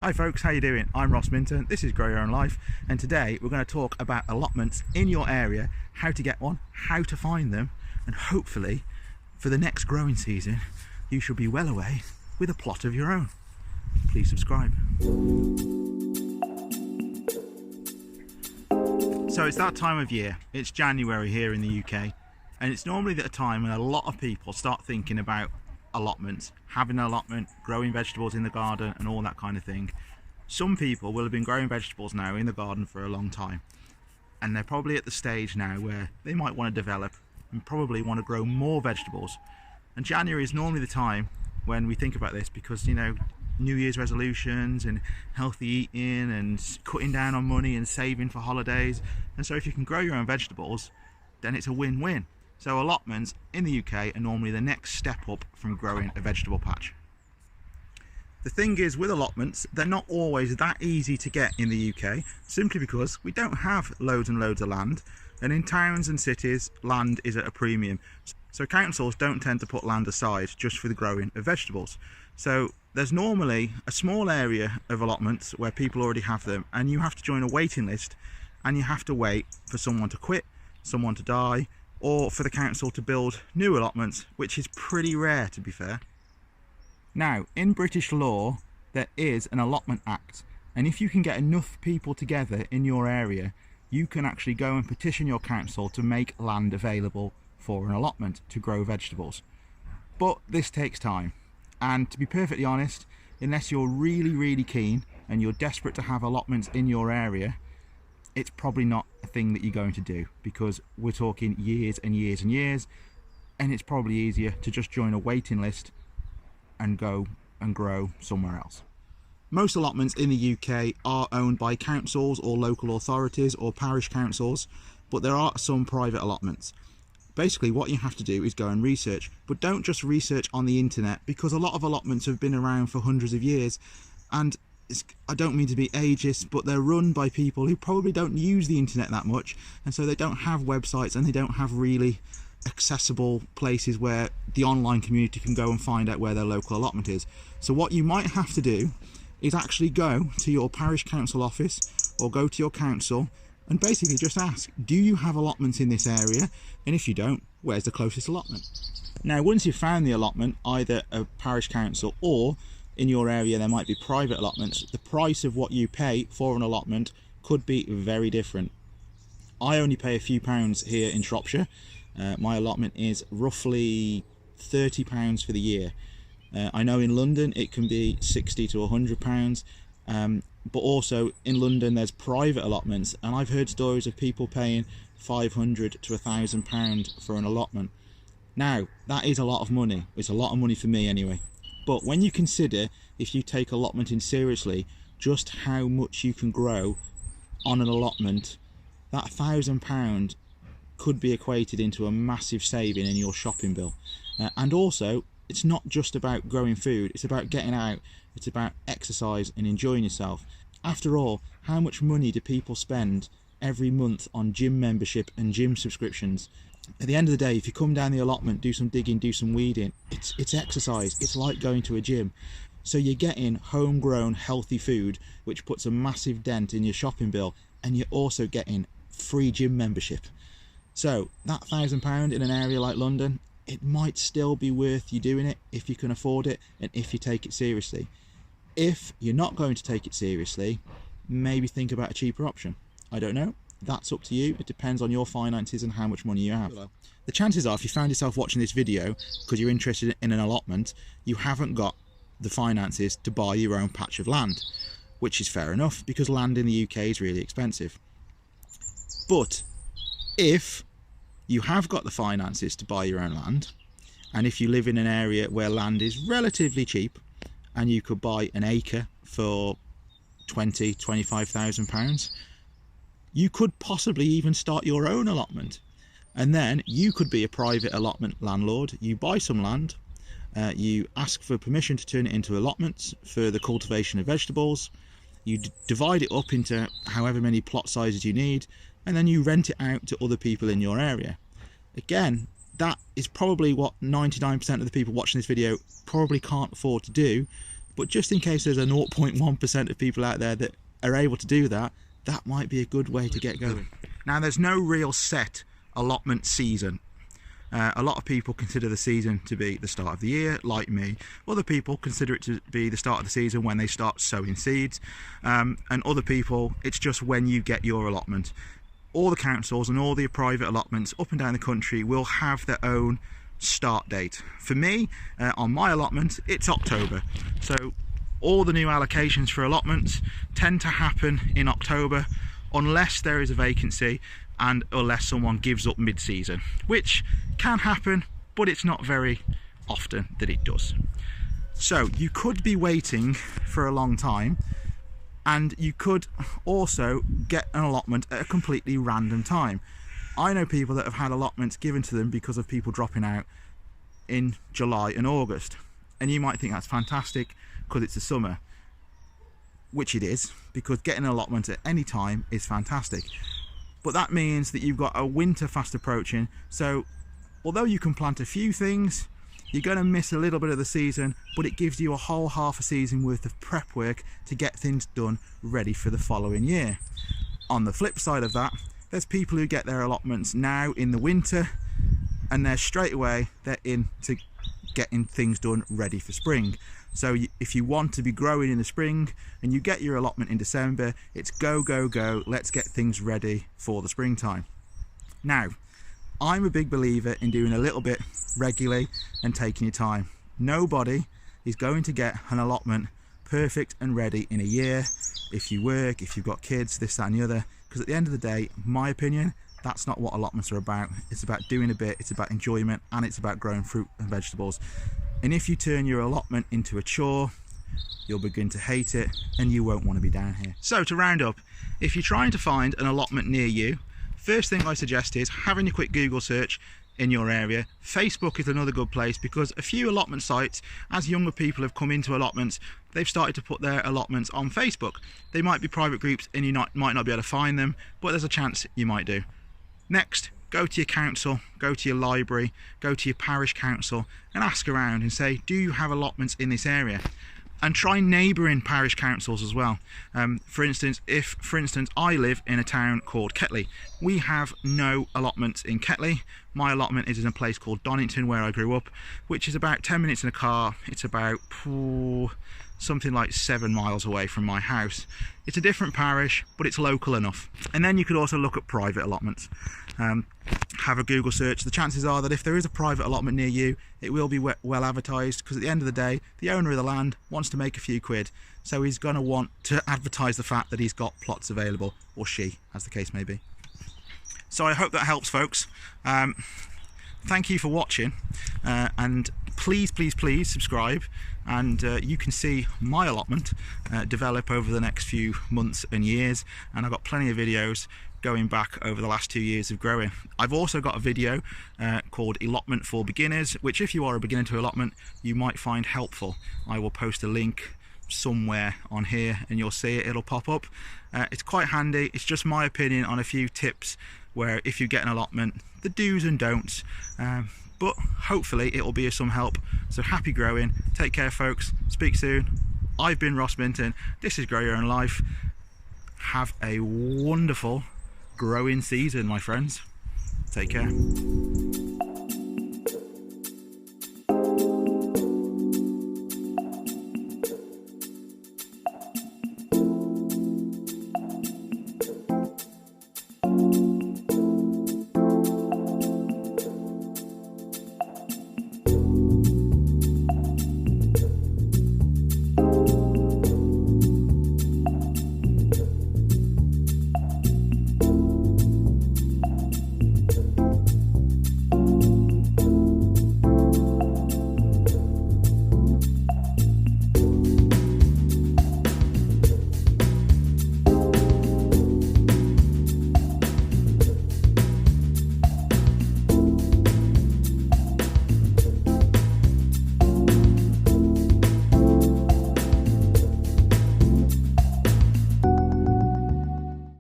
Hi folks, how you doing? I'm Ross Minton, this is Grow Your Own Life, and today we're going to talk about allotments in your area, how to get one, how to find them, and hopefully for the next growing season you should be well away with a plot of your own. Please subscribe. So it's that time of year, it's January here in the UK, and it's normally at a time when a lot of people start thinking about allotments, having an allotment, growing vegetables in the garden and all that kind of thing. Some people will have been growing vegetables now in the garden for a long time, and they're probably at the stage now where they might want to develop and probably want to grow more vegetables. And January is normally the time when we think about this because, you know, New Year's resolutions and healthy eating and cutting down on money and saving for holidays. And so if you can grow your own vegetables, then it's a win-win. So allotments in the UK are normally the next step up from growing a vegetable patch. The thing is with allotments, they're not always that easy to get in the UK, simply because we don't have loads and loads of land, and in towns and cities land is at a premium. So councils don't tend to put land aside just for the growing of vegetables. So there's normally a small area of allotments where people already have them, and you have to join a waiting list, and you have to wait for someone to quit, someone to die, or for the council to build new allotments, which is pretty rare, to be fair. Now, in British law, there is an Allotment Act, and if you can get enough people together in your area, you can actually go and petition your council to make land available for an allotment to grow vegetables. But this takes time, and to be perfectly honest, unless you're really keen and you're desperate to have allotments in your area, it's probably not a thing that you're going to do, because we're talking years and years and years, and it's probably easier to just join a waiting list and go and grow somewhere else. Most allotments in the UK are owned by councils or local authorities or parish councils, but there are some private allotments. Basically what you have to do is go and research, but don't just research on the internet, because a lot of allotments have been around for hundreds of years, and I don't mean to be ageist, but they're run by people who probably don't use the internet that much, and so they don't have websites and they don't have really accessible places where the online community can go and find out where their local allotment is. So what you might have to do is actually go to your parish council office or go to your council and basically just ask, do you have allotments in this area? And if you don't, where's the closest allotment? Now, once you've found the allotment, either a parish council or in your area there might be private allotments, the price of what you pay for an allotment could be very different. I only pay a few pounds here in Shropshire. My allotment is roughly £30 for the year. I know in London it can be £60 to £100, but also in London there's private allotments, and I've heard stories of people paying £500 to £1,000 for an allotment. Now, that is a lot of money. It's a lot of money for me anyway. But when you consider, if you take allotmenting seriously, just how much you can grow on an allotment, that £1,000 could be equated into a massive saving in your shopping bill. And also, it's not just about growing food, it's about getting out, it's about exercise and enjoying yourself. After all, how much money do people spend every month on gym membership and gym subscriptions? At the end of the day, if you come down the allotment, do some digging, do some weeding, it's exercise. It's like going to a gym. So you're getting homegrown healthy food, which puts a massive dent in your shopping bill, and you're also getting free gym membership. So that £1,000 in an area like London, it might still be worth you doing it if you can afford it and if you take it seriously. If you're not going to take it seriously, maybe think about a cheaper option. I don't know. That's up to you. It depends on your finances and how much money you have. The chances are, if you found yourself watching this video because you're interested in an allotment, you haven't got the finances to buy your own patch of land, which is fair enough because land in the UK is really expensive. But if you have got the finances to buy your own land, and if you live in an area where land is relatively cheap and you could buy an acre for £20,000–£25,000, you could possibly even start your own allotment, and then you could be a private allotment landlord. You buy some land, you ask for permission to turn it into allotments for the cultivation of vegetables, you divide it up into however many plot sizes you need, and then you rent it out to other people in your area. Again, that is probably what 99% of the people watching this video probably can't afford to do, but just in case there's a 0.1% of people out there that are able to do that, that might be a good way to get going. Now, there's no real set allotment season. A lot of people consider the season to be the start of the year, like me. Other people consider it to be the start of the season when they start sowing seeds, and other people, it's just when you get your allotment. All the councils and all the private allotments up and down the country will have their own start date. For me, on my allotment, it's October. So all the new allocations for allotments tend to happen in October, unless there is a vacancy and unless someone gives up mid-season, which can happen, but it's not very often that it does. So you could be waiting for a long time, and you could also get an allotment at a completely random time. I know people that have had allotments given to them because of people dropping out in July and August, and you might think that's fantastic because it's the summer, which it is, because getting an allotment at any time is fantastic. But that means that you've got a winter fast approaching, so although you can plant a few things, you're going to miss a little bit of the season, but it gives you a whole half a season worth of prep work to get things done ready for the following year. On the flip side of that, there's people who get their allotments now in the winter, and they're straight away they're into getting things done ready for spring. So if you want to be growing in the spring and you get your allotment in December, it's go, go, go, let's get things ready for the springtime. Now, I'm a big believer in doing a little bit regularly and taking your time. Nobody is going to get an allotment perfect and ready in a year. If you work, if you've got kids, this, that and the other, because at the end of the day, my opinion, that's not what allotments are about. It's about doing a bit, it's about enjoyment, and it's about growing fruit and vegetables. And if you turn your allotment into a chore, you'll begin to hate it and you won't want to be down here. So to round up, if you're trying to find an allotment near you, first thing I suggest is having a quick Google search in your area. Facebook is another good place, because a few allotment sites, as younger people have come into allotments, they've started to put their allotments on Facebook. They might be private groups and you might not be able to find them, but there's a chance you might do. Next, go to your council, go to your library, go to your parish council and ask around and say, do you have allotments in this area? And try neighbouring parish councils as well. For instance, I live in a town called Ketley, we have no allotments in Ketley. My allotment is in a place called Donington, where I grew up, which is about 10 minutes in a car. It's about something like 7 miles away from my house. It's a different parish, but it's local enough. And then you could also look at private allotments. Have a Google search. The chances are that if there is a private allotment near you, it will be well advertised, because at the end of the day, the owner of the land wants to make a few quid, so he's going to want to advertise the fact that he's got plots available, or she, as the case may be. So I hope that helps, folks. Thank you for watching, and please subscribe, and you can see my allotment develop over the next few months and years, and I've got plenty of videos going back over the last 2 years of growing. I've also got a video called Allotment for Beginners, which if you are a beginner to allotment, you might find helpful. I will post a link somewhere on here and you'll see it, it'll pop up. It's quite handy. It's just my opinion on a few tips where if you get an allotment, the do's and don'ts, but hopefully it will be of some help. So happy growing, take care folks, speak soon. I've been Ross Minton, this is Grow Your Own Life. Have a wonderful growing season, my friends. Take care.